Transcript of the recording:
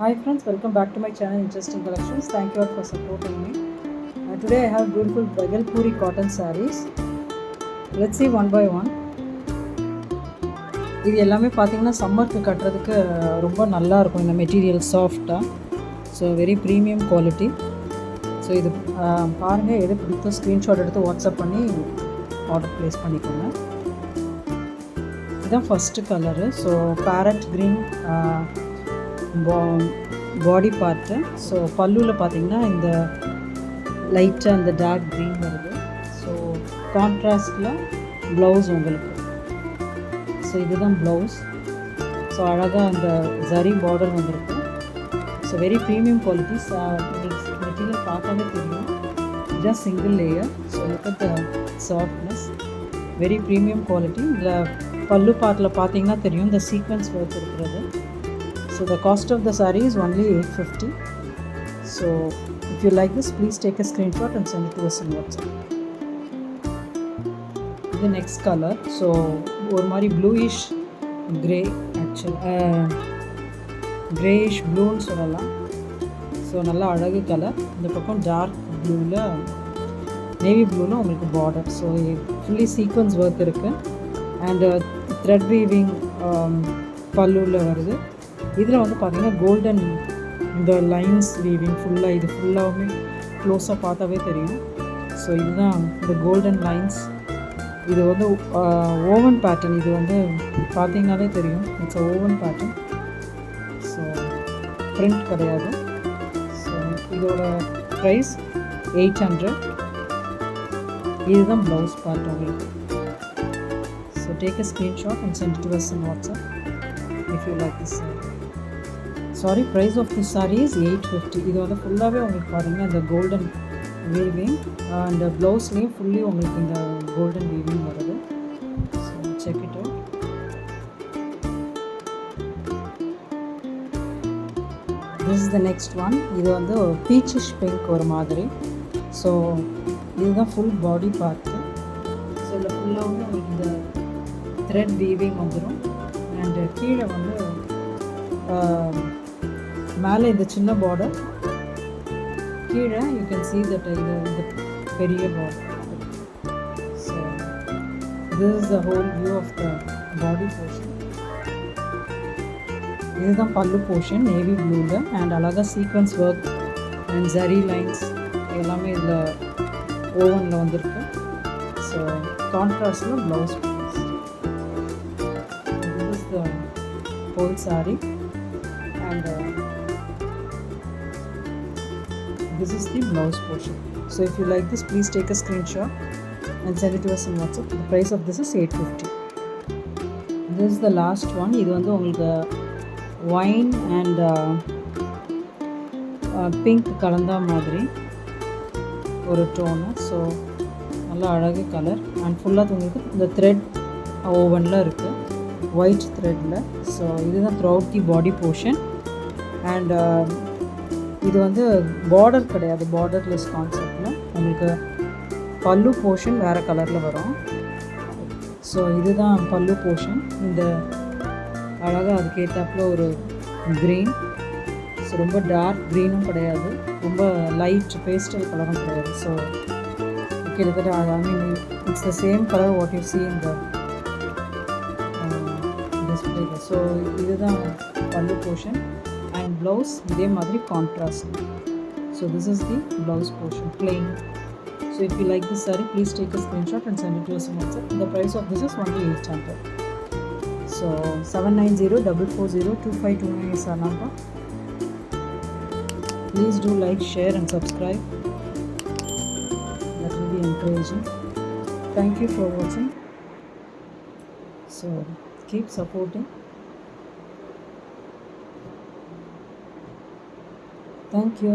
Hi friends, welcome back to my channel Interesting Collections. Thank you all for supporting me. Today I have beautiful Bagalpuri cotton sarees. Let's see one by one. இது எல்லாமே பார்த்தீங்கன்னா சம்மருக்கு கட்டுறதுக்கு ரொம்ப நல்லா இருக்கும். இந்த மெட்டீரியல் சாஃப்டாக, so very premium quality. So இது பாருங்கள், எது பிடித்தோ ஸ்க்ரீன்ஷாட் எடுத்து வாட்ஸ்அப் பண்ணி ஆர்டர் ப்ளேஸ் பண்ணிக்கோங்க. இதுதான் first colour. So parrot green body part. So பல்லுவில் பார்த்தீங்கன்னா இந்த லைட்டாக இந்த டார்க் க்ரீன் வருது. ஸோ கான்ட்ராஸ்டில் ப்ளவுஸ் உங்களுக்கு. ஸோ இதுதான் ப்ளவுஸ். ஸோ அழகாக அந்த ஜரி பார்டர் வந்துருக்கு. So very premium quality. Material பார்த்தாலே தெரியும். இதுதான் single layer. So look at the softness, very premium quality. இதில் பல்லு பார்ட்டில் பார்த்தீங்கன்னா தெரியும் இந்த சீக்வன்ஸ் ஒர்க் இருக்கிறது. So the cost of the saree is only 850. So if you like this, please take a screenshot and send it to us in WhatsApp. The next color, so ஒரு மாதிரி bluish grey, actually grayish blueன்னு சொல்லலாம். So நல்லா அழகு colour. இந்த பக்கம் dark ப்ளூவில், navy ப்ளூவில் உங்களுக்கு border. So fully sequence work இருக்குது. அண்ட் த்ரெட் வீவிங் பல்லுவில் வருது. இதில் வந்து பார்த்திங்கன்னா கோல்டன் இந்த லைன்ஸ் வீவிங் ஃபுல்லாக, இது ஃபுல்லாகவுமே க்ளோஸாக பார்த்தாவே தெரியும். ஸோ இதுதான் இந்த கோல்டன் லைன்ஸ். இது வந்து ஓவன் பேட்டர்ன். இது வந்து பார்த்திங்கனாலே தெரியும், it's own pattern. So print கிடையாது. ஸோ இதோட ப்ரைஸ் 800. இதுதான் ப்ளவுஸ் பார்ட் உங்களுக்கு. So take a screenshot and send to us in WhatsApp if you like this saree. Sorry, price of this saree is 850. இது வந்து ஃபுல்லாகவே உங்களுக்கு பார்த்தீங்கன்னா இந்த கோல்டன் வீவிங் அண்ட் ப்ளவுஸ்லேயும் ஃபுல்லி உங்களுக்கு இந்த கோல்டன் வீவிங் வருது. So check it out. This is the next one. இது வந்து பீச்சிஷ் பிங்க் ஒரு மாதிரி. ஸோ இதுதான் ஃபுல் பாடி பார்ட்டு. ஸோ இதில் ஃபுல்லாகவே உங்களுக்கு இந்த த்ரெட் வீவிங் வந்துடும். அண்டு கீழே வந்து மேலே இந்த சின்ன பார்டர், கீழே யூ கேன் சீ தட் இது இந்த பெரிய border. So this is the whole view of the body portion. இதுதான் பல்லு போர்ஷன் நேவி ப்ளூவில். அண்ட் அழகாக sequence work and zari lines எல்லாமே இதில் ஓவனில் வந்திருக்கு. ஸோ கான்ட்ராஸ்டில் blouse. This is the whole saree and this is the blouse portion. So if you like this, please take a screenshot and send it to us in WhatsApp. The price of this is 850. This is the last one. இது வந்து உங்களுக்கு wine and pink கலந்தா மாதிரி ஒரு tone. So நல்லா அழகு colour. And ஃபுல்லாக உங்களுக்கு இந்த த்ரெட் ஓவனில் இருக்குது, ஒயிட் த்ரெட்டில். ஸோ இதுதான் throughout the body portion. And இது வந்து பார்டர் கிடையாது, பார்டர்லெஸ் கான்செப்டில் உங்களுக்கு பல்லு போர்ஷன் வேறு கலரில் வரும். ஸோ இதுதான் பல்லு போர்ஷன். இந்த அழகாக அதுக்கேற்றாப்புல ஒரு க்ரீன். ஸோ ரொம்ப டார்க் க்ரீனும் கிடையாது, ரொம்ப லைட் பேஸ்டல் கலரும் கிடையாது. ஸோ கிட்டத்தட்ட I mean it's the same colour what you see in the display. So இதுதான் பல்லு போர்ஷன். அண்ட் ப்ளவுஸ் இதே மாதிரி contrast. So this is the blouse portion plain. So if you like this saree, please take a screenshot and send it to us on WhatsApp. The price of this is only 800. So 7904402529 is our number. Please do like, share and subscribe. That will be encouraging. Thank you for watching. So keep supporting. Thank you.